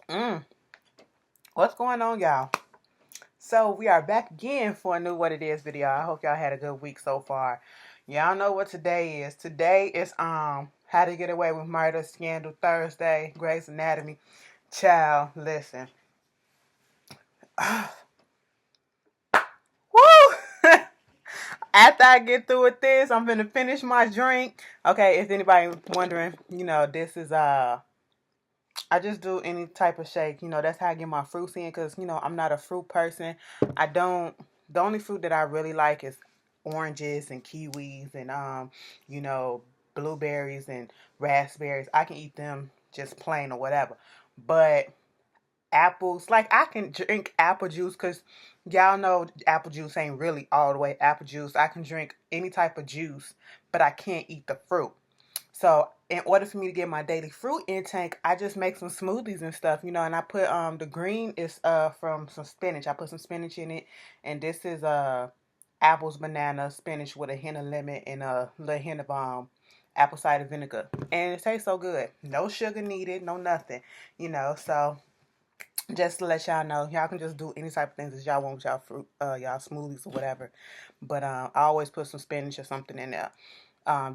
Mm, what's going on, y'all? So we are back again for a new What It Is video. I hope y'all had a good week so far. Y'all know what today is. Today is How to Get Away with Murder Scandal Thursday, Grey's Anatomy. Child, listen. Woo! After I get through with this, I'm gonna finish my drink. Okay, if anybody wondering, this is I just do any type of shake. That's how I get my fruits in because, I'm not a fruit person. I don't, the only fruit that I really like is oranges and kiwis and, you know, blueberries and raspberries. I can eat them just plain or whatever. But apples, like I can drink apple juice because y'all know apple juice ain't really all the way apple juice. I can drink any type of juice, but I can't eat the fruit. So in order for me to get my daily fruit intake, I just make some smoothies and stuff, and I put the green is from some spinach. I put some spinach in it, and this is apples, banana, spinach with a hint of lemon and a little hint of apple cider vinegar. And it tastes so good. No sugar needed, no nothing, so just to let y'all know, y'all can just do any type of things that y'all want with y'all fruit, y'all smoothies or whatever. But I always put some spinach or something in there,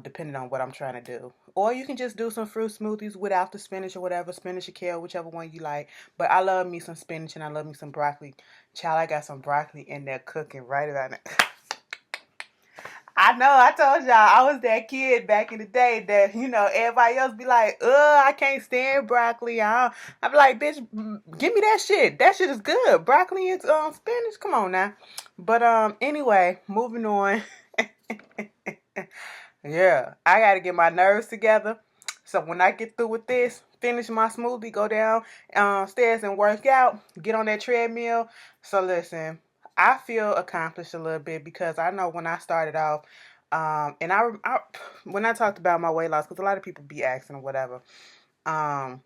depending on what I'm trying to do. Or you can just do some fruit smoothies without the spinach or whatever, spinach or kale, whichever one you like. But I love me some spinach and I love me some broccoli. Child, I got some broccoli in there cooking right about now. I know, I told y'all I was that kid back in the day that, everybody else be like, I can't stand broccoli. I be like, bitch, give me that shit. That shit is good. Broccoli and spinach. Come on now. But anyway, moving on. Yeah, I gotta get my nerves together. So when I get through with this, finish my smoothie, go down stairs and work out, get on that treadmill. So listen, I feel accomplished a little bit because I know when I started off, and I when I talked about my weight loss, because a lot of people be asking or whatever. Um,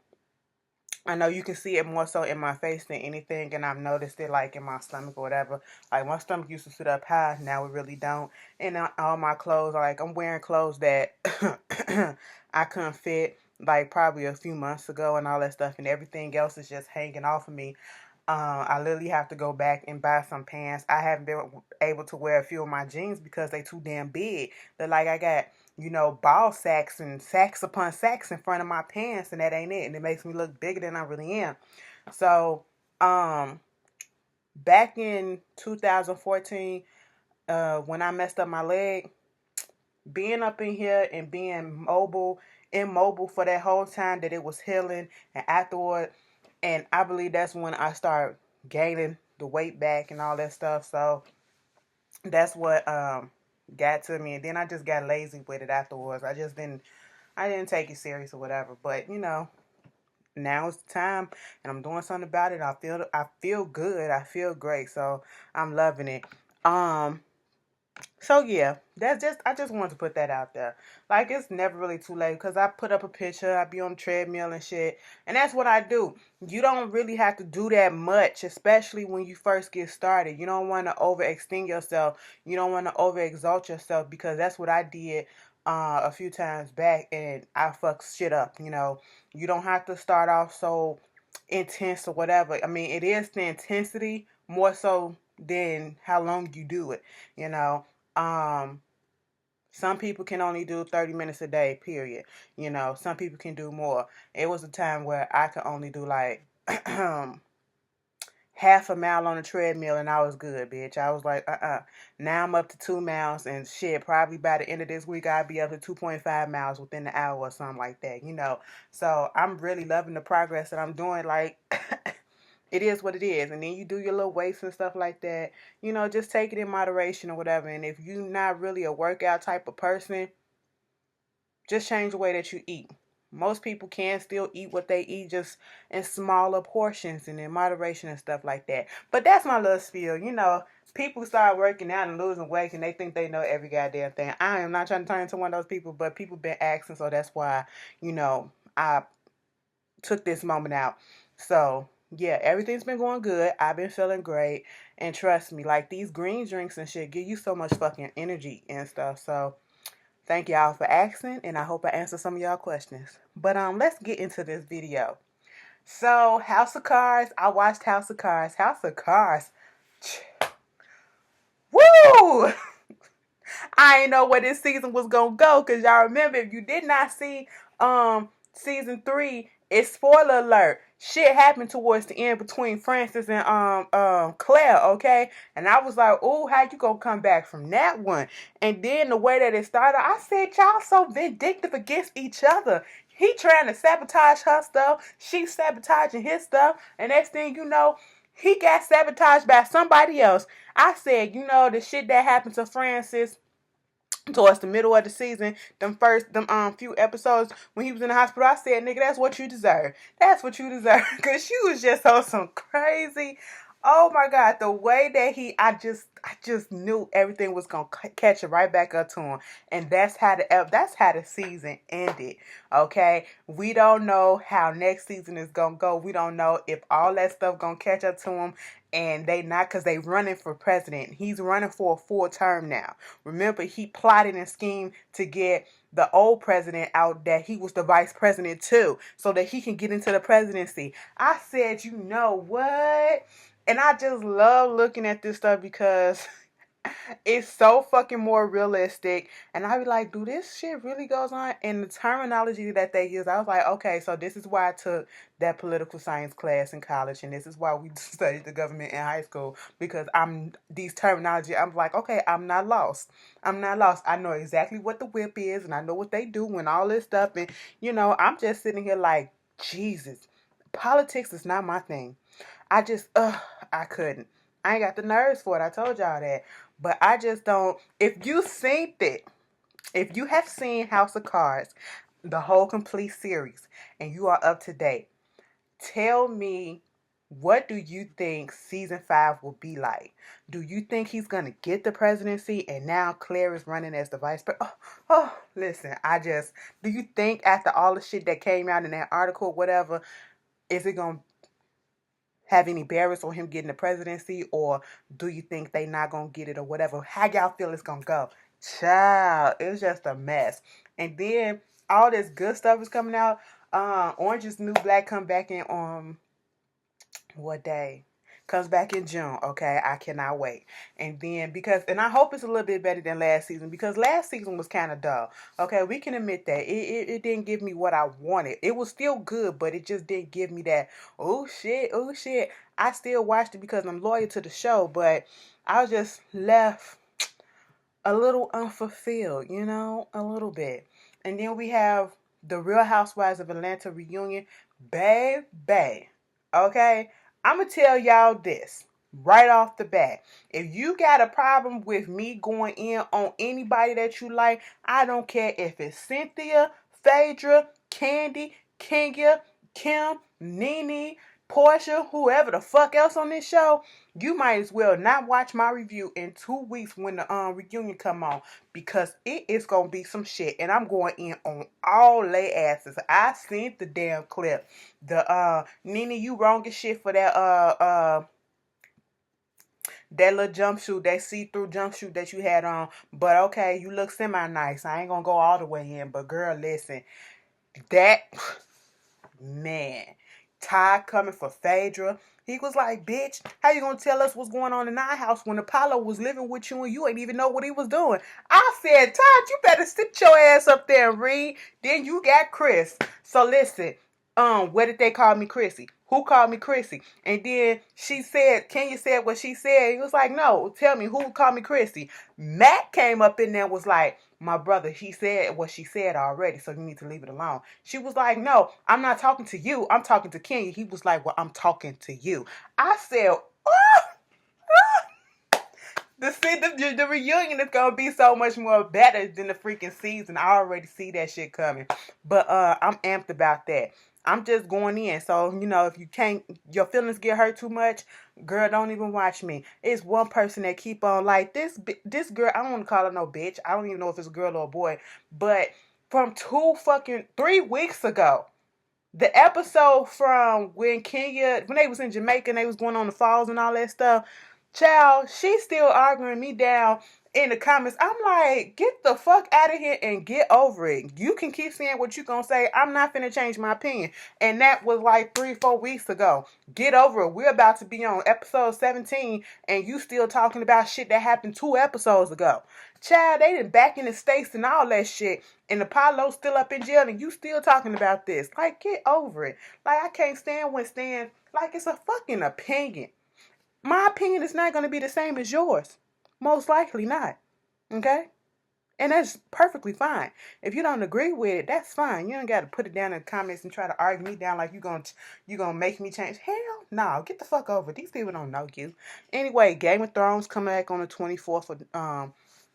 I know you can see it more so in my face than anything, and I've noticed it like in my stomach or whatever. Like my stomach used to sit up high, now it really don't. And all my clothes, like I'm wearing clothes that I couldn't fit like probably a few months ago and all that stuff, and everything else is just hanging off of me. I literally have to go back and buy some pants. I haven't been able to wear a few of my jeans because they too damn big. They're like I got, ball sacks and sacks upon sacks in front of my pants, and that ain't it. And it makes me look bigger than I really am. So, back in 2014, when I messed up my leg, being up in here and being immobile for that whole time that it was healing, and afterward, and I believe that's when I started gaining the weight back and all that stuff. So that's what got to me, and then I just got lazy with it afterwards. I didn't take it serious or whatever. But now it's the time, and I'm doing something about it. I feel good. I feel great. So I'm loving it. Um, so yeah, I just wanted to put that out there. Like it's never really too late because I put up a picture, I be on the treadmill and shit. And that's what I do. You don't really have to do that much, especially when you first get started. You don't want to overextend yourself. You don't want to overexalt yourself because that's what I did a few times back and I fucked shit up, You don't have to start off so intense or whatever. I mean, it is the intensity more so than how long you do it, you know. Um, some people can only do 30 minutes a day, period. Some people can do more. It was a time where I could only do like half a mile on a treadmill and I was good, bitch. I was like, Now I'm up to 2 miles and shit. Probably by the end of this week, I'll be up to 2.5 miles within the hour or something like that. So I'm really loving the progress that I'm doing. Like, it is what it is. And then you do your little weights and stuff like that. Just take it in moderation or whatever. And if you're not really a workout type of person, just change the way that you eat. Most people can still eat what they eat just in smaller portions and in moderation and stuff like that. But that's my little spiel. People start working out and losing weight and they think they know every goddamn thing. I am not trying to turn into one of those people, but people been asking, so that's why, I took this moment out. So, yeah, everything's been going good. I've been feeling great. And trust me, like these green drinks and shit give you so much fucking energy and stuff. So, thank y'all for asking, and I hope I answered some of y'all questions. But let's get into this video. So, House of Cards. I watched House of Cards. House of Cards. Woo! I ain't know where this season was gonna go, because y'all remember, if you did not see season 3, it's spoiler alert. Shit happened towards the end between Francis and Claire, okay? And I was like, "Ooh, how you gonna come back from that one?" And then the way that it started, I said, "Y'all so vindictive against each other." He trying to sabotage her stuff, she sabotaging his stuff, and next thing you know, he got sabotaged by somebody else. I said, the shit that happened to Francis towards the middle of the season, them few episodes when he was in the hospital, I said, "Nigga, that's what you deserve. That's what you deserve." Cause she was just on some crazy. Oh my God, the way that I just knew everything was gonna catch it right back up to him, and that's how the season ended. Okay, we don't know how next season is gonna go. We don't know if all that stuff gonna catch up to him, and they not, because they running for president. He's running for a full term now. Remember, he plotted and schemed to get the old president out, that he was the vice president too, so that he can get into the presidency. I said, you know what? And I just love looking at this stuff because it's so fucking more realistic. And I be like, do this shit really goes on? And the terminology that they use, I was like, okay, so this is why I took that political science class in college, and this is why we studied the government in high school, because these terminology, I'm like, okay, I'm not lost. I'm not lost. I know exactly what the whip is, and I know what they do and all this stuff. And, I'm just sitting here like, Jesus, politics is not my thing. I couldn't. I ain't got the nerves for it. I told y'all that. But I just don't. If you have seen House of Cards, the whole complete series, and you are up to date, tell me, what do you think season 5 will be like? Do you think he's going to get the presidency and now Claire is running as the vice president? Listen, do you think after all the shit that came out in that article, whatever, is it going to have any barriers on him getting the presidency, or do you think they not gonna get it, or whatever? How y'all feel it's gonna go? Child, it's just a mess. And then all this good stuff is coming out. Orange is the New Black come back in what day? Comes back in June. Okay, I cannot wait. And then and I hope it's a little bit better than last season, because last season was kind of dull. Okay, we can admit that it didn't give me what I wanted. It was still good, but it just didn't give me that. Oh shit, oh shit. I still watched it because I'm loyal to the show, but I was just left a little unfulfilled, a little bit. And then we have the Real Housewives of Atlanta reunion. Baby, okay? I'm going to tell y'all this right off the bat. If you got a problem with me going in on anybody that you like, I don't care if it's Cynthia, Phaedra, Candy, Kenya, Kim, Nene, Portia, whoever the fuck else on this show, you might as well not watch my review in 2 weeks when the reunion come on, because it is gonna be some shit, and I'm going in on all they asses. I seen the damn clip. The Nene, you wrong as shit for that little jumpsuit, that see-through jumpsuit that you had on. But okay, you look semi-nice. I ain't gonna go all the way in, but girl, listen, that man, Ty coming for Phaedra. He was like, "Bitch, how you gonna tell us what's going on in our house when Apollo was living with you and you ain't even know what he was doing?" I said, "Todd, you better sit your ass up there and read." Then you got Chris. So listen, where did they call me Chrissy? Who called me Chrissy? And then Kenya said what she said. He was like, "No, tell me who called me Chrissy." Matt came up in there and was like, "My brother, he said what she said already, so you need to leave it alone." She was like, "No, I'm not talking to you. I'm talking to Kenya." He was like, "Well, I'm talking to you." I said, "Oh, the reunion is gonna be so much more better than the freaking season. I already see that shit coming." But I'm amped about that. I'm just going in. So, if you can't, your feelings get hurt too much, girl, don't even watch me. It's one person that keep on like this girl. I don't want to call her no bitch. I don't even know if it's a girl or a boy. But from 3 weeks ago, the episode from when they was in Jamaica and they was going on the falls and all that stuff, Child, she's still arguing me down in the comments. I'm like, get the fuck out of here and get over it. You can keep saying what you gonna say. I'm not finna change my opinion. And that was like 3-4 weeks ago. Get over it. We're about to be on episode 17 and you still talking about shit that happened 2 episodes ago. Child, they done back in the States and all that shit. And Apollo's still up in jail and you still talking about this. Like, get over it. Like, I can't stand when Stan, like, it's a fucking opinion. My opinion is not going to be the same as yours. Most likely not. Okay? And that's perfectly fine. If you don't agree with it, that's fine. You don't got to put it down in the comments and try to argue me down like you gonna make me change. Hell no. Get the fuck over it. These people don't know you. Anyway, Game of Thrones coming back on the 24th of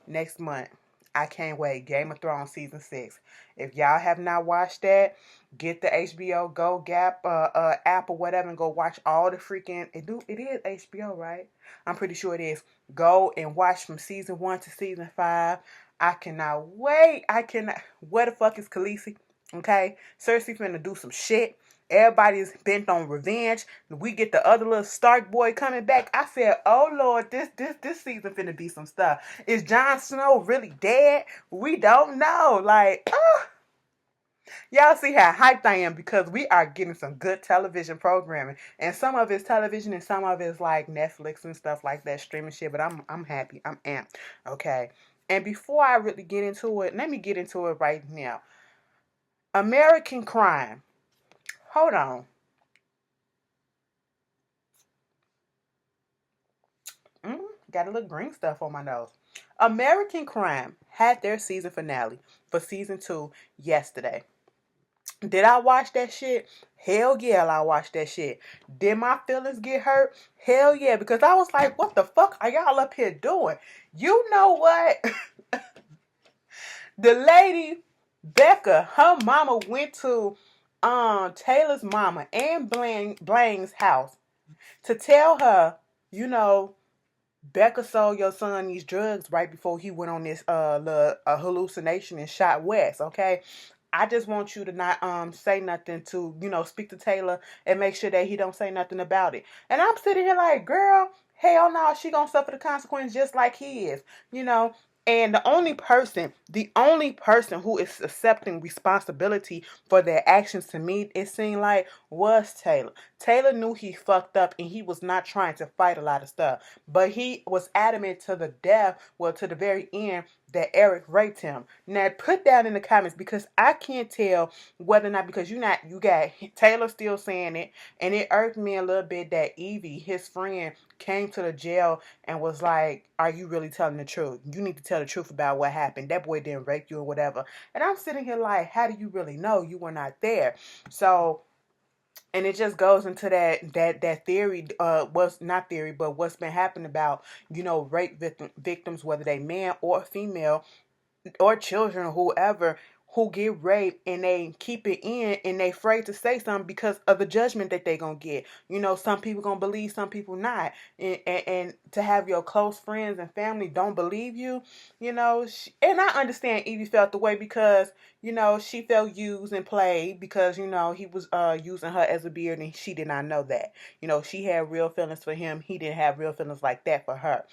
next month. I can't wait. Game of Thrones season 6. If y'all have not watched that, get the HBO Go Gap app or whatever and go watch all the freaking. It is HBO, right? I'm pretty sure it is. Go and watch from season 1 to season 5. I cannot wait. Where the fuck is Khaleesi? Okay, Cersei finna do some shit. Everybody's bent on revenge. We get the other little Stark boy coming back. I said, oh Lord, this season finna be some stuff. Is Jon Snow really dead? We don't know. Like, y'all see how hyped I am because we are getting some good television programming. And some of it's television and some of it's like Netflix and stuff like that, streaming shit. But I'm happy. I'm amped. Okay. And before I really get into it, let me get into it right now. American crime. Hold on. Got a little green stuff on my nose. American Crime had their season finale for season 2 yesterday. Did I watch that shit? Hell yeah, I watched that shit. Did my feelings get hurt? Hell yeah, because I was like, what the fuck are y'all up here doing? You know what? The lady, Becca, her mama went to Taylor's mama and Blaine's house to tell her, you know, Becca sold your son these drugs right before he went on this hallucination and shot West, okay? I just want you to not say nothing to, speak to Taylor and make sure that he don't say nothing about it. And I'm sitting here like, girl, hell no, she gonna suffer the consequences just like he is, And the only person who is accepting responsibility for their actions to me, it seemed like, was Taylor. Taylor knew he fucked up and he was not trying to fight a lot of stuff. But he was adamant to the death, to the very end, that Eric raped him. Now put that in the comments because I can't tell whether or not, because you got Taylor still saying it, and it irked me a little bit that Evie, his friend, came to the jail and was like, are you really telling the truth? You need to tell the truth about what happened. That boy didn't rape you or whatever. And I'm sitting here like, how do you really know? You were not there. So, and it just goes into that theory, what's not theory, but what's been happening about, rape victims, whether they man or female, or children or whoever, who get raped and they keep it in and they afraid to say something because of the judgment that they gonna get. Some people gonna believe, some people not. And to have your close friends and family don't believe you, and I understand Evie felt the way because, she felt used and played because, he was using her as a beard and she did not know that. She had real feelings for him. He didn't have real feelings like that for her,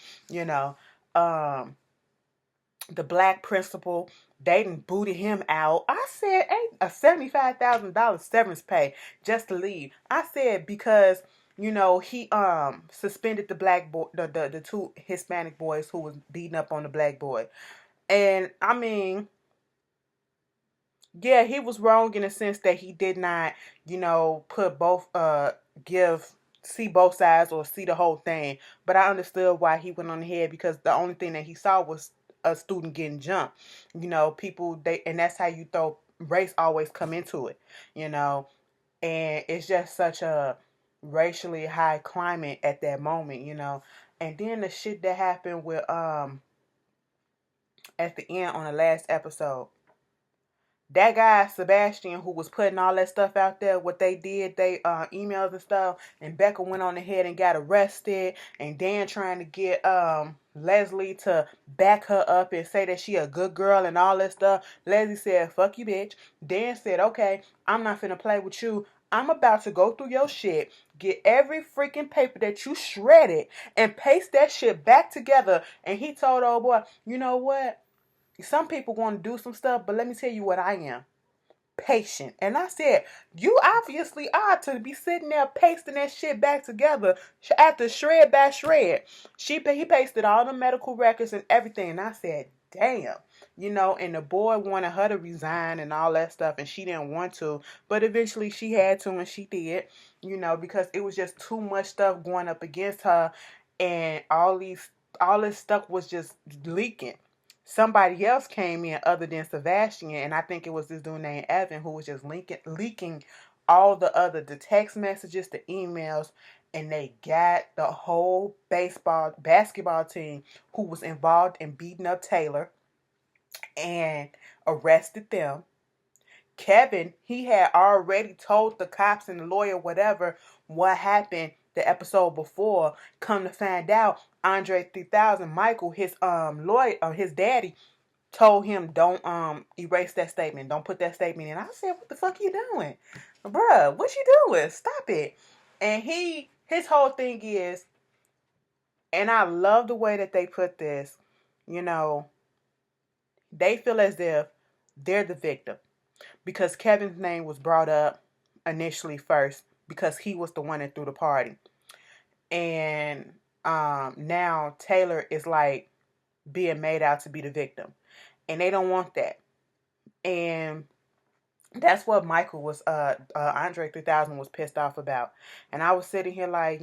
the black principal, they done booted him out. I said, ain't a $75,000 severance pay just to leave. I said because, he suspended the black boy, the 2 Hispanic boys who was beating up on the black boy. And I mean, yeah, he was wrong in the sense that he did not, put both see both sides or see the whole thing. But I understood why he went on ahead because the only thing that he saw was a student getting jumped. People, and that's how you throw race always come into it, and it's just such a racially high climate at that moment, and then the shit that happened with at the end on the last episode. That guy, Sebastian, who was putting all that stuff out there, what they did, they emails and stuff, and Becca went on ahead and got arrested, and Dan trying to get Leslie to back her up and say that she a good girl and all that stuff. Leslie said, fuck you, bitch. Dan said, okay, I'm not finna play with you. I'm about to go through your shit, get every freaking paper that you shredded, and paste that shit back together. And he told old boy, you know what? Some people want to do some stuff, but let me tell you what I am. Patient. And I said, you obviously are to be sitting there pasting that shit back together after shred by shred. He pasted all the medical records and everything. And I said, damn. And the boy wanted her to resign and all that stuff, and she didn't want to. But eventually she had to, and she did, because it was just too much stuff going up against her, and all this stuff was just leaking. Somebody else came in other than Sebastian, and I think it was this dude named Evan who was just leaking all the text messages, the emails, and they got the whole basketball team who was involved in beating up Taylor and arrested them. Kevin, he had already told the cops and the lawyer whatever what happened the episode before. Come to find out, Andre 3000, Michael, his lawyer, his daddy, told him don't erase that statement. Don't put that statement in. I said, what the fuck you doing? Bruh, what you doing? Stop it. And his whole thing is, and I love the way that they put this, they feel as if they're the victim. Because Kevin's name was brought up initially first because he was the one that threw the party. And now Taylor is like being made out to be the victim. And they don't want that. And that's what Michael was, Andre 3000 was pissed off about. And I was sitting here like,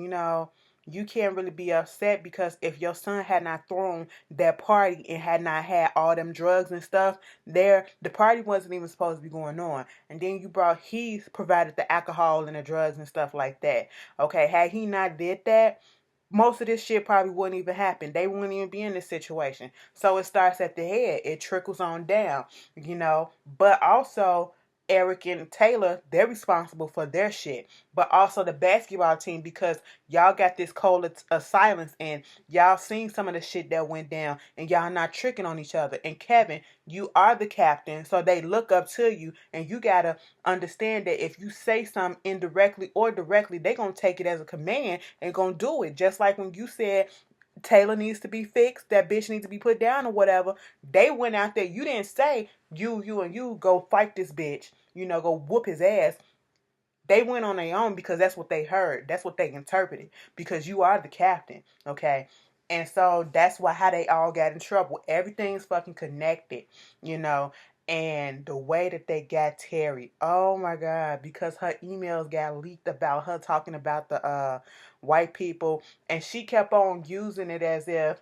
you can't really be upset because if your son had not thrown that party and had not had all them drugs and stuff there, the party wasn't even supposed to be going on. And then he provided the alcohol and the drugs and stuff like that. Okay, had he not did that, most of this shit probably wouldn't even happen. They wouldn't even be in this situation. So it starts at the head. It trickles on down, But also, Eric and Taylor, they're responsible for their shit. But also the basketball team, because y'all got this code of silence and y'all seen some of the shit that went down and y'all not tricking on each other. And Kevin, you are the captain, so they look up to you, and you gotta understand that if you say something indirectly or directly, they gonna take it as a command and gonna do it. Just like when you said Taylor needs to be fixed, that bitch needs to be put down or whatever. They went out there. You didn't say you go fight this bitch, go whoop his ass. They went on their own because that's what they heard. That's what they interpreted. Because you are the captain, okay? And so that's how they all got in trouble. Everything's fucking connected, And the way that they got Terry, oh my God, because her emails got leaked about her talking about the white people, and she kept on using it as if,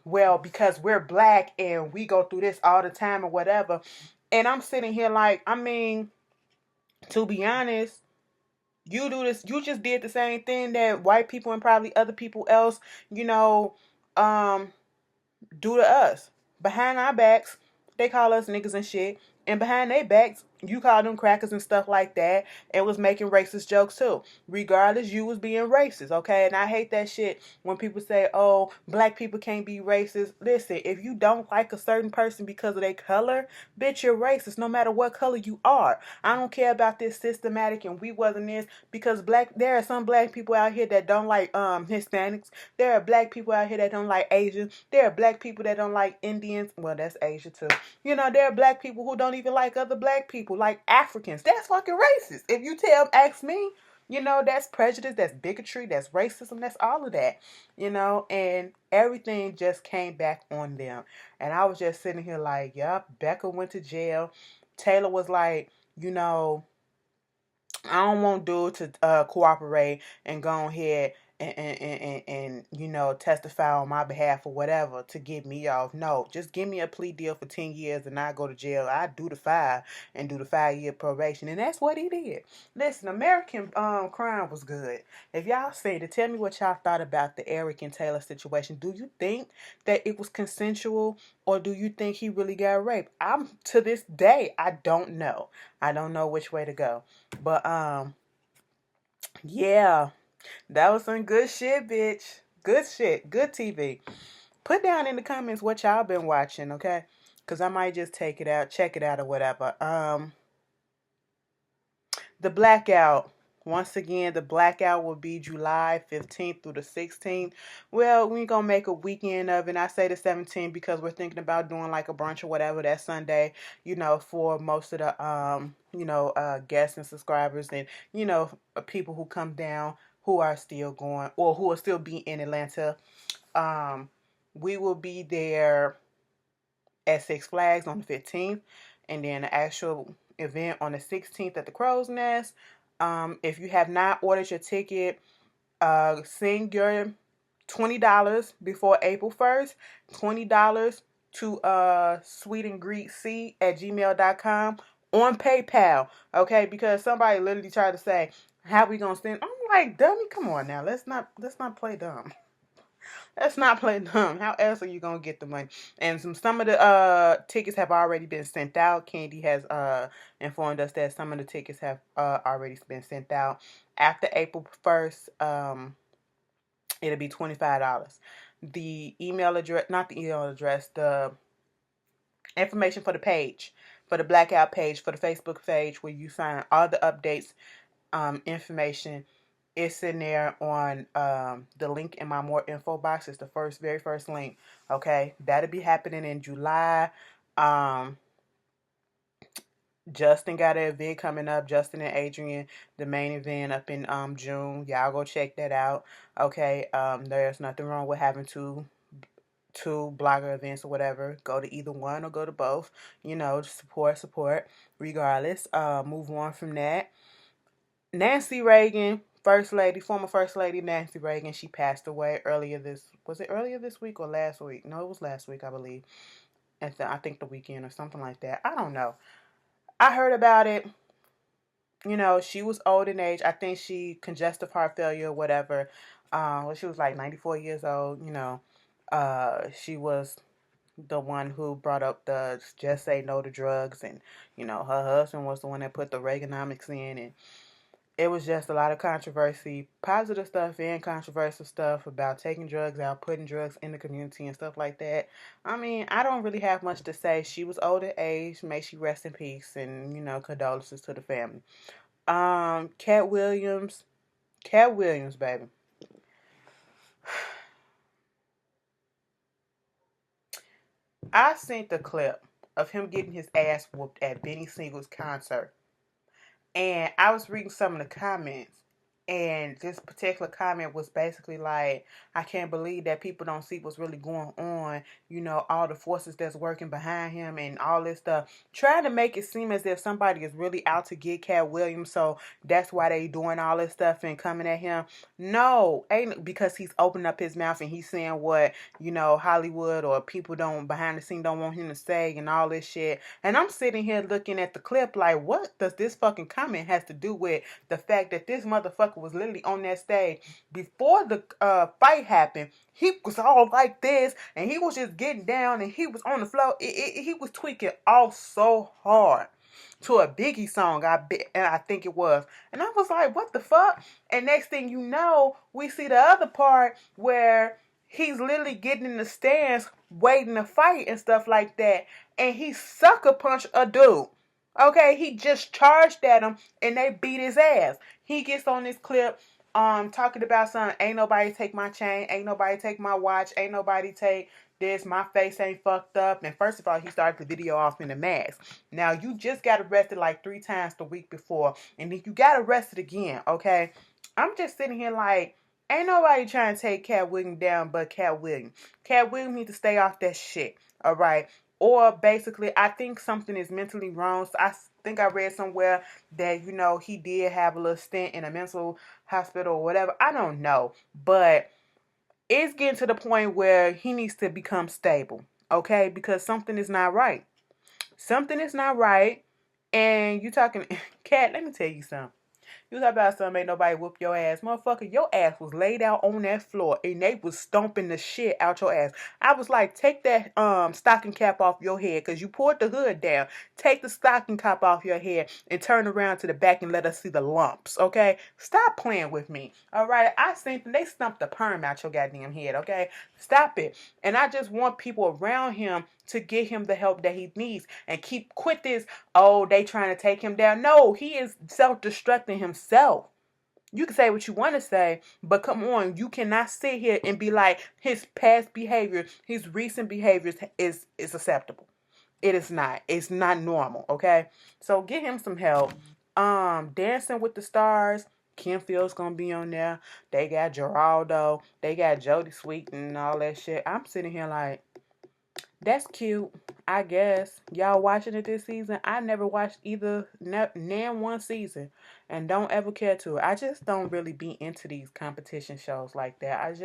well, because we're black and we go through this all the time or whatever. And I'm sitting here like, to be honest, you do this. You just did the same thing that white people and probably other people else, do to us. Behind our backs, they call us niggas and shit. And behind their backs, you call them crackers and stuff like that, and was making racist jokes too. Regardless, you was being racist, okay? And I hate that shit when people say, oh, black people can't be racist. Listen, if you don't like a certain person because of their color, bitch, you're racist no matter what color you are. I don't care about this systematic and we wasn't this, because there are some black people out here that don't like Hispanics. There are black people out here that don't like Asians. There are black people that don't like Indians. Well, that's Asia too. There are black people who don't even like other black people, like Africans. That's fucking racist. If you ask me, that's prejudice, that's bigotry, that's racism, that's all of that, and everything just came back on them. And I was just sitting here like, yep, Becca went to jail. Taylor was like, I don't want dude to cooperate and go ahead and testify on my behalf or whatever to get me off. No, just give me a plea deal for 10 years and I go to jail. I do the 5 and do the 5-year probation. And that's what he did. Listen, American Crime was good. If y'all seen it, tell me what y'all thought about the Eric and Taylor situation. Do you think that it was consensual, or do you think he really got raped? To this day, I don't know. I don't know which way to go. But yeah, that was some good shit, bitch. Good shit. Good TV. Put down in the comments what y'all been watching, okay? Because I might just check it out or whatever. The blackout. Once again, the blackout will be July 15th through the 16th. Well, we're going to make a weekend of it. I say the 17th because we're thinking about doing like a brunch or whatever that Sunday, for most of the, guests and subscribers and, people who come down who are still going or who will still be in Atlanta. We will be there at Six Flags on the 15th, and then the actual event on the 16th at the Crow's Nest. If you have not ordered your ticket, send your $20 before April 1st, $20 to sweetandgreetc@gmail.com on PayPal, okay? Because somebody literally tried to say, how we gonna send? I'm like, dummy, come on now. Let's not play dumb. Let's not play dumb. How else are you gonna get the money? And some of the tickets have already been sent out. Candy has informed us that some of the tickets have already been sent out. After April 1st, it'll be $25. The email address, not the email address, the information for the page, for the blackout page, for the Facebook page where you find all the updates, information. It's in there on the link in my more info box. It's the very first link. Okay, that'll be happening in July. Justin got an event coming up. Justin and Adrian, the main event up in June. Y'all go check that out. Okay, there's nothing wrong with having two blogger events or whatever. Go to either one or go to both. Support regardless. Move on from that. Nancy Reagan, former First Lady Nancy Reagan, she passed away earlier this week or last week? No, it was last week, I believe. I think the weekend or something like that. I don't know. I heard about it. She was old in age. I think she congestive heart failure or whatever. She was like 94 years old. She was the one who brought up the just say no to drugs, and her husband was the one that put the Reaganomics in, and it was just a lot of controversy, positive stuff and controversial stuff about taking drugs out, putting drugs in the community and stuff like that. I mean, I don't really have much to say. She was old in age. May she rest in peace, and, condolences to the family. Katt Williams, baby. I sent the clip of him getting his ass whooped at Benny Singer's concert. And I was reading some of the comments, and this particular comment was basically like, I can't believe that people don't see what's really going on, all the forces that's working behind him and all this stuff. Trying to make it seem as if somebody is really out to get Katt Williams, so that's why they doing all this stuff and coming at him. No, ain't because he's opening up his mouth and he's saying what, Hollywood or people behind the scene don't want him to say and all this shit. And I'm sitting here looking at the clip like, what does this fucking comment has to do with the fact that this motherfucker was literally on that stage before the fight happened? He was all like this, and he was just getting down, and he was on the floor. He was tweaking off so hard to a Biggie song, I think it was. And I was like, what the fuck? And next thing you know, we see the other part where he's literally getting in the stands waiting to fight and stuff like that, and he sucker punched a dude. Okay, he just charged at him and they beat his ass. He gets on this clip talking about something, ain't nobody take my chain, ain't nobody take my watch, ain't nobody take this, my face ain't fucked up. And first of all, he started the video off in a mask. Now, you just got arrested like 3 times the week before, and then you got arrested again, okay? I'm just sitting here like, ain't nobody trying to take Katt Williams down but Katt Williams. Katt Williams needs to stay off that shit, all right? Or basically, I think something is mentally wrong. So I think I read somewhere that, he did have a little stint in a mental hospital or whatever. I don't know. But it's getting to the point where he needs to become stable. Okay? Because something is not right. Something is not right. And you talking, Katt, let me tell you something. You talk about something, ain't nobody whoop your ass. Motherfucker, your ass was laid out on that floor and they was stomping the shit out your ass. I was like, take that stocking cap off your head because you pulled the hood down. Take the stocking cap off your head and turn around to the back and let us see the lumps, okay? Stop playing with me, all right? I seen them, they stumped the perm out your goddamn head, okay? Stop it. And I just want people around him to get him the help that he needs. And quit this, oh, they trying to take him down. No, he is self-destructing himself. You can say what you want to say, but come on, you cannot sit here and be like his past behavior, his recent behaviors is acceptable. It is not. It's not normal, okay? So get him some help. Dancing with the Stars, Kim Field's gonna be on there. They got Geraldo, they got Jodie Sweetin and all that shit. I'm sitting here like, that's cute, I guess. Y'all watching it this season? I never watched either, nan one season, and don't ever care to. I just don't really be into these competition shows like that.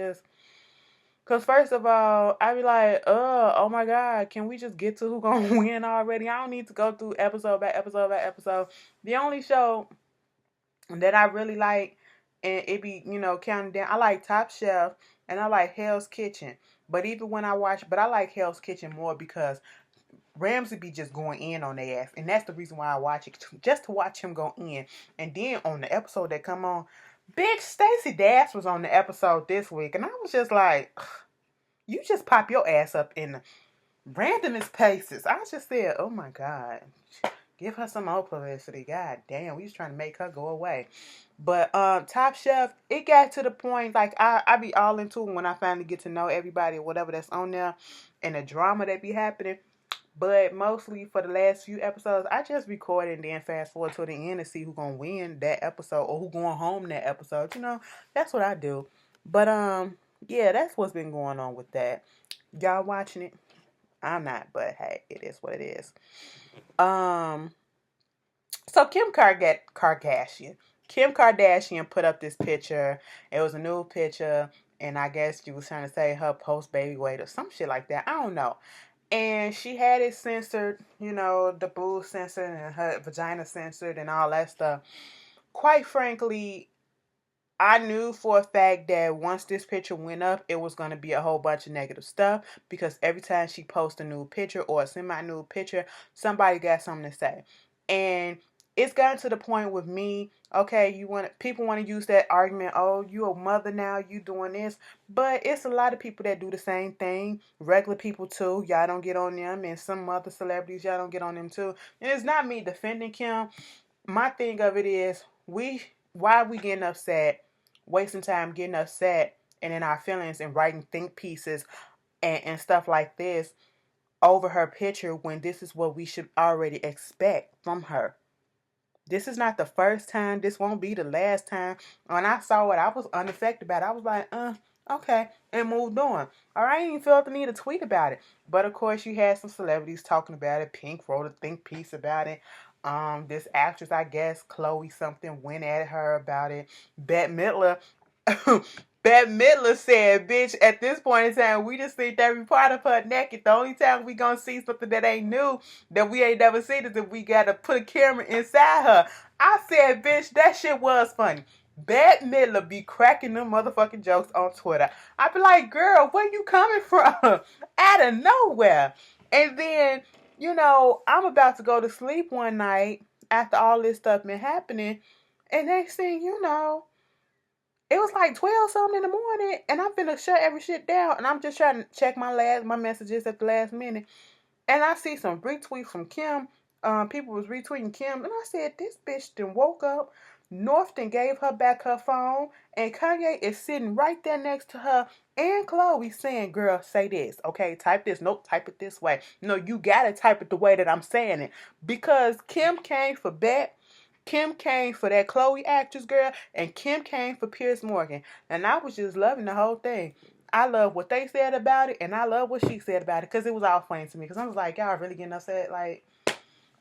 Cause first of all, I be like, oh my God, can we just get to who gonna win already? I don't need to go through episode by episode by episode. The only show that I really like, and it be, counting down, I like Top Chef and I like Hell's Kitchen. But I like Hell's Kitchen more because Ramsay be just going in on their ass. And that's the reason why I watch it, just to watch him go in. And then on the episode that come on, bitch, Stacey Dash was on the episode this week. And I was just like, you just pop your ass up in the randomest places. I just said, oh my God, give her some more publicity. God damn, we just trying to make her go away. But Top Chef, it got to the point, like, I be all into it when I finally get to know everybody or whatever that's on there and the drama that be happening. But mostly for the last few episodes, I just record and then fast forward to the end to see who's going to win that episode or who going home that episode. That's what I do. But yeah, that's what's been going on with that. Y'all watching it? I'm not, but hey, it is what it is. So Kim Kardashian put up this picture. It was a new picture, and I guess she was trying to say her post-baby weight or some shit like that. I don't know. And she had it censored, the boob censored and her vagina censored and all that stuff. Quite frankly, I knew for a fact that once this picture went up, it was going to be a whole bunch of negative stuff because every time she posts a new picture or a semi-nude picture, somebody got something to say. And it's gotten to the point with me, okay, people want to use that argument, oh, you a mother now, you doing this, but it's a lot of people that do the same thing, regular people too, y'all don't get on them, and some other celebrities, y'all don't get on them too, and it's not me defending Kim. My thing of it is, why are we getting upset, wasting time getting upset, and in our feelings and writing think pieces and stuff like this over her picture when this is what we should already expect from her. This is not the first time. This won't be the last time. When I saw it, I was unaffected by it. I was like, okay, and moved on. All right, I didn't even feel the need to tweet about it. But of course, you had some celebrities talking about it. Pink wrote a think piece about it. This actress, I guess, Chloe something, went at her about it. Bette Midler said, bitch, at this point in time, we just see every part of her naked. The only time we gonna see something that ain't new, that we ain't never seen, is if we gotta put a camera inside her. I said, bitch, that shit was funny. Bette Midler be cracking them motherfucking jokes on Twitter. I be like, girl, where you coming from? Out of nowhere. And then, I'm about to go to sleep one night after all this stuff been happening, and next thing you know, it was like 12 something in the morning, and I'm finna shut every shit down, and I'm just trying to check my messages at the last minute, and I see some retweets from Kim. People was retweeting Kim, and I said, this bitch done woke up. Northton gave her back her phone, and Kanye is sitting right there next to her, and Chloe saying, girl, say this, okay, type this, nope, type it this way. No, you gotta type it the way that I'm saying it, because Kim came for Bette, Kim came for that Chloe actress girl, and Kim came for Piers Morgan. And I was just loving the whole thing. I love what they said about it, and I love what she said about it, because it was all funny to me. Because I was like, y'all really getting upset? Like,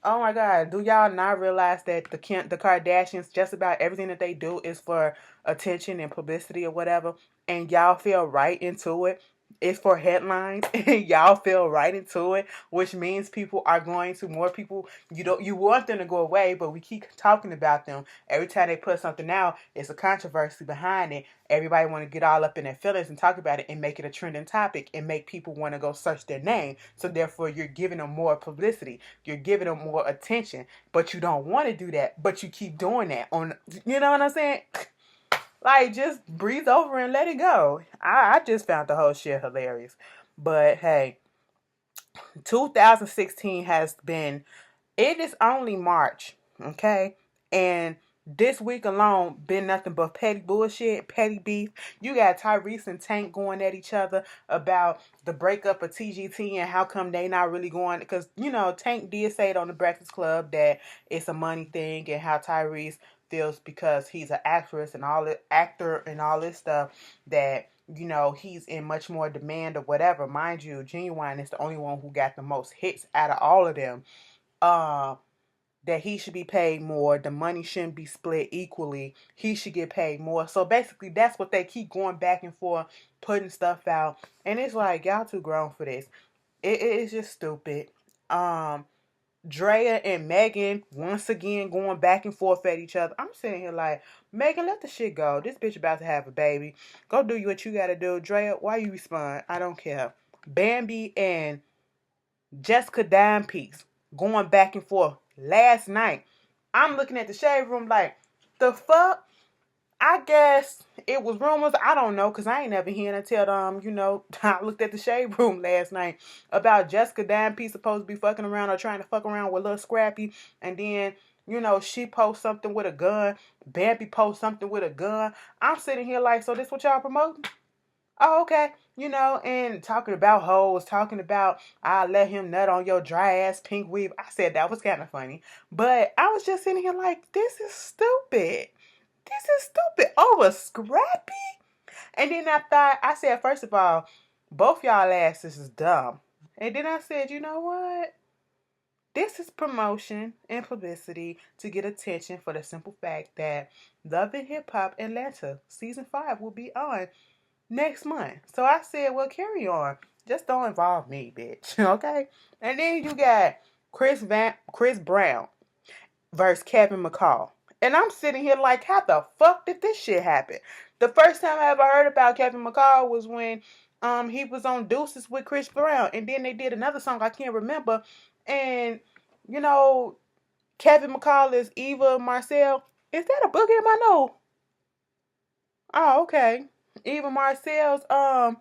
oh my God, do y'all not realize that the Kardashians, just about everything that they do is for attention and publicity or whatever, and y'all feel right into it? It's for headlines, and y'all feel right into it, which means more people, you want them to go away, but we keep talking about them. Every time they put something out, it's a controversy behind it. Everybody want to get all up in their feelings and talk about it and make it a trending topic and make people want to go search their name. So therefore, you're giving them more publicity. You're giving them more attention, but you don't want to do that, but you keep doing that. You know what I'm saying? Like, just breathe over and let it go. I just found the whole shit hilarious. But, hey, 2016 has been, it is only March, okay? And this week alone been nothing but petty bullshit, petty beef. You got Tyrese and Tank going at each other about the breakup of TGT and how come they not really going, because Tank did say it on the Breakfast Club that it's a money thing, and how Tyrese feels because he's an actor and all this stuff, that he's in much more demand or whatever. Mind you, Genuine is the only one who got the most hits out of all of them. Uh, that he should be paid more. The money shouldn't be split equally. He should get paid more. So basically, that's what they keep going back and forth, putting stuff out. And it's like, y'all too grown for this. It's just stupid. Drea and Megan once again going back and forth at each other. I'm sitting here like, Megan, let the shit go. This bitch about to have a baby. Go do what you gotta do. Drea, why you respond? I don't care. Bambi and Jessica Dime Piece going back and forth last night. I'm looking at the shade room like, the fuck? I guess it was rumors. I don't know, because I ain't never hearing until, I looked at the shade room last night about Jessica Dime Piece supposed to be fucking around or trying to fuck around with Lil Scrappy. And then, she posts something with a gun. Bambi posts something with a gun. I'm sitting here like, so this what y'all promoting? Oh, okay. And talking about hoes, talking about I let him nut on your dry ass pink weave. I said that was kind of funny. But I was just sitting here like, this is stupid. This is stupid. Over Scrappy? And then I said, first of all, both y'all asses is dumb. And then I said, you know what? This is promotion and publicity to get attention, for the simple fact that Love and Hip Hop Atlanta Season 5 will be on next month. So I said, well, carry on. Just don't involve me, bitch. Okay? And then you got Chris Brown versus Kevin McCall. And I'm sitting here like, how the fuck did this shit happen? The first time I ever heard about Kevin McCall was when he was on Deuces with Chris Brown. And then they did another song I can't remember. And, Kevin McCall is Eva Marcel. Is that a booger in my nose? Oh, okay. Eva Marcel's, child,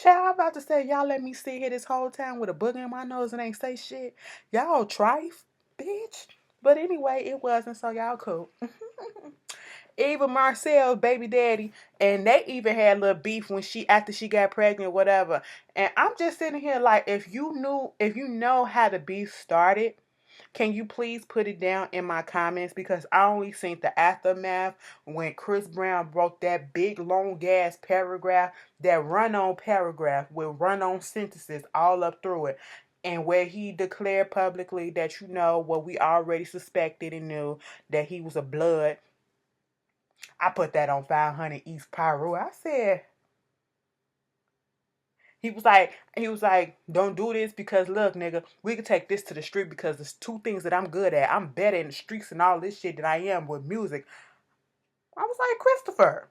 I'm about to say, y'all let me sit here this whole time with a booger in my nose and ain't say shit. Y'all trife, bitch. But anyway, it wasn't, so y'all cool. Eva Marcel's baby daddy, and they even had a little beef after she got pregnant, whatever. And I'm just sitting here like, if you know how the beef started, can you please put it down in my comments? Because I only seen the aftermath when Chris Brown wrote that big long ass paragraph, that run-on paragraph with run-on sentences all up through it. And where he declared publicly that what we already suspected and knew, that he was a blood. I put that on 500 East Pyro. I said, he was like, don't do this because look, nigga, we can take this to the street because there's two things that I'm good at. I'm better in the streets and all this shit than I am with music. I was like, Christopher,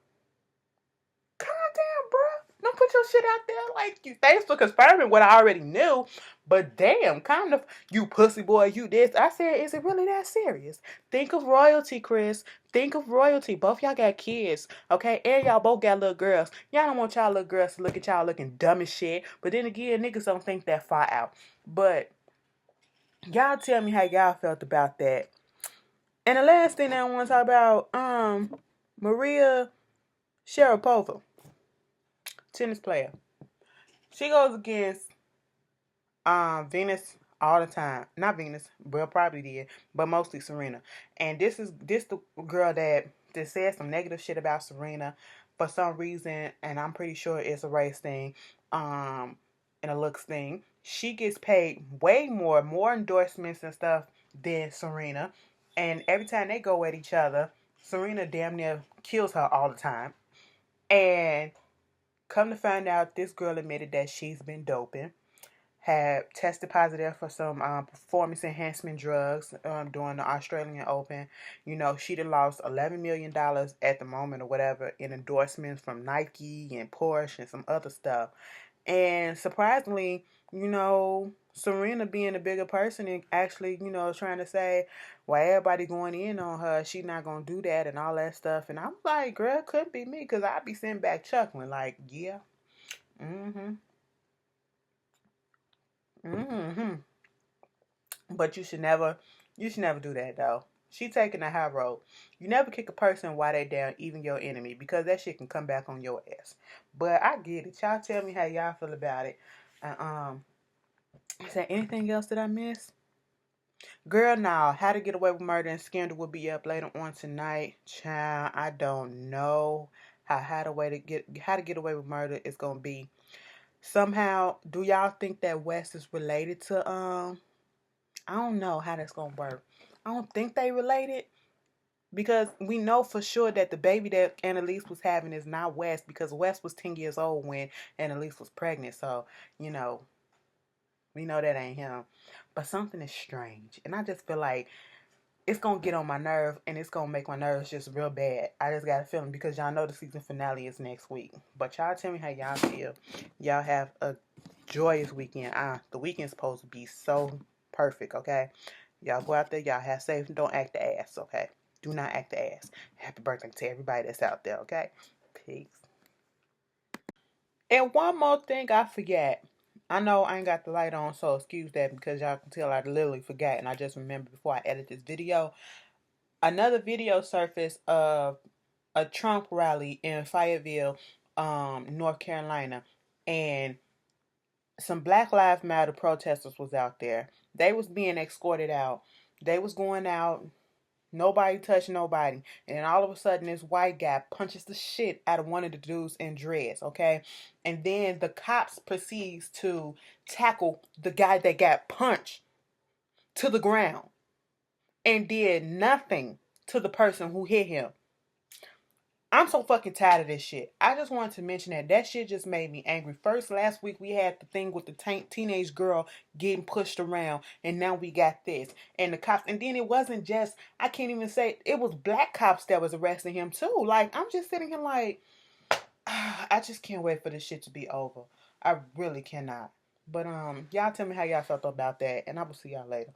calm down, bro. Don't put your shit out there like you. Thanks for confirming what I already knew. But damn, kind of, you pussy boy, you this. I said, is it really that serious? Think of royalty, Chris. Think of royalty. Both y'all got kids, okay? And y'all both got little girls. Y'all don't want y'all little girls to look at y'all looking dumb as shit. But then again, niggas don't think that far out. But y'all tell me how y'all felt about that. And the last thing that I want to talk about, Maria Sharapova, tennis player. She goes against Venus all the time. Not Venus, well, probably did, but mostly Serena. And this the girl that said some negative shit about Serena for some reason, and I'm pretty sure it's a race thing, and a looks thing. She gets paid way more endorsements and stuff than Serena. And every time they go at each other, Serena damn near kills her all the time. And come to find out, this girl admitted that she's been doping. Had tested positive for some performance enhancement drugs during the Australian Open. She done lost $11 million at the moment or whatever in endorsements from Nike and Porsche and some other stuff. And surprisingly, Serena being a bigger person and actually, trying to say, well, everybody going in on her, she not going to do that and all that stuff. And I'm like, girl, it could be me, because I'd be sitting back chuckling like, yeah, Mm-hmm. But you should never do that though. She taking the high road. You never kick a person while they down, even your enemy, because that shit can come back on your ass. But I get it. Y'all tell me how y'all feel about it. And, is there anything else that I missed? Girl, now, How to Get Away with Murder and Scandal will be up later on tonight. Child, I don't know how to get away with murder is gonna be. Somehow, do y'all think that West is related to I don't know how that's gonna work. I don't think they related because we know for sure that the baby that Annalise was having is not West because West was 10 years old when Annalise was pregnant. So, you know, we know that ain't him. But something is strange. And I just feel like it's gonna get on my nerve and it's gonna make my nerves just real bad. I just got a feeling because y'all know the season finale is next week. But y'all tell me how y'all feel. Y'all have a joyous weekend. The weekend's supposed to be so perfect, okay? Y'all go out there, y'all have safe and don't act the ass, okay? Do not act the ass. Happy birthday to everybody that's out there, okay? Peace. And one more thing I forgot. I know I ain't got the light on, so excuse that because y'all can tell I literally forgot and I just remembered before I edit this video. Another video surfaced of a Trump rally in Fayetteville, North Carolina, and some Black Lives Matter protesters was out there. They was being escorted out. They was going out. Nobody touched nobody. And all of a sudden, this white guy punches the shit out of one of the dudes in dreads, okay? And then the cops proceeds to tackle the guy that got punched to the ground and did nothing to the person who hit him. I'm so fucking tired of this shit. I just wanted to mention that. That shit just made me angry. First, last week we had the thing with the teenage girl getting pushed around, and now we got this. And the cops, and then it wasn't just, I can't even say, it was black cops that was arresting him too. Like, I'm just sitting here like, I just can't wait for this shit to be over. I really cannot. But, y'all tell me how y'all felt about that, and I will see y'all later.